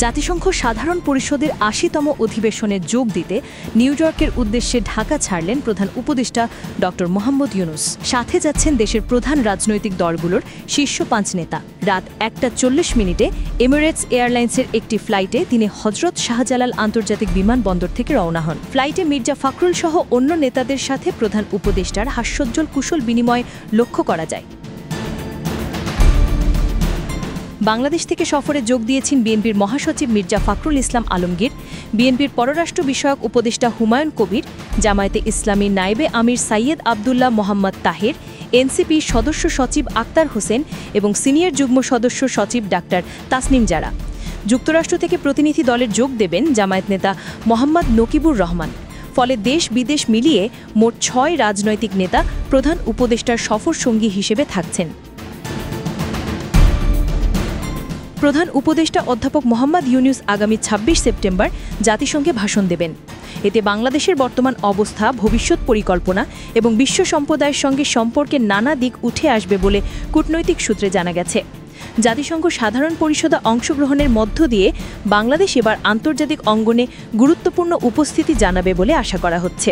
জাতিসংঘ সাধারণ পরিষদের ৮০তম অধিবেশনে যোগ দিতে নিউ ইয়র্কের উদ্দেশ্যে ঢাকা ছাড়লেন প্রধান উপদেষ্টা ড মোহাম্মদ ইউনূস। সাথে যাচ্ছেন দেশের প্রধান রাজনৈতিক দলগুলোর শীর্ষ ৫ নেতা। রাত ১টা ৪০ এমিরেটস এয়ারলাইন্সের একটি ফ্লাইটে তিনি হজরত শাহজালাল আন্তর্জাতিক বিমানবন্দর থেকে রওনা হন। ফ্লাইটে মির্জা ফখরুল সহ অন্য নেতাদের সাথে প্রধান উপদেষ্টার হাস্যোজ্জ্বল কুশল বিনিময় লক্ষ্য করা যায়। বাংলাদেশ থেকে সফরে যোগ দিয়েছেন বিএনপির মহাসচিব মির্জা ফখরুল ইসলাম আলমগীর, বিএনপির পররাষ্ট্র বিষয়ক উপদেষ্টা হুমায়ুন কবির, জামায়াতে ইসলামী নায়েবে আমির সাইয়েদ আবদুল্লাহ মোহাম্মদ তাহের, এনসিপি সদস্য সচিব আক্তার হোসেন এবং সিনিয়র যুগ্ম সদস্য সচিব ডাক্তার তাসনিম জারা। যুক্তরাষ্ট্র থেকে প্রতিনিধি দলের যোগ দেবেন জামায়াত নেতা মোহাম্মদ নকিবুর রহমান। ফলে দেশ বিদেশ মিলিয়ে মোট ৬ রাজনৈতিক নেতা প্রধান উপদেষ্টার সফর সঙ্গী হিসেবে থাকছেন। প্রধান উপদেষ্টা অধ্যাপক মোহাম্মদ ইউনূস আগামী ২৬ সেপ্টেম্বর জাতিসংঘে ভাষণ দেবেন। এতে বাংলাদেশের বর্তমান অবস্থা, ভবিষ্যৎ পরিকল্পনা এবং বিশ্ব সম্প্রদায়ের সঙ্গে সম্পর্কের নানা দিক উঠে আসবে বলে কূটনৈতিক সূত্রে জানা গেছে। জাতিসংঘ সাধারণ পরিষদে অংশগ্রহণের মধ্য দিয়ে বাংলাদেশ এবার আন্তর্জাতিক অঙ্গনে গুরুত্বপূর্ণ উপস্থিতি জানাবে বলে আশা করা হচ্ছে।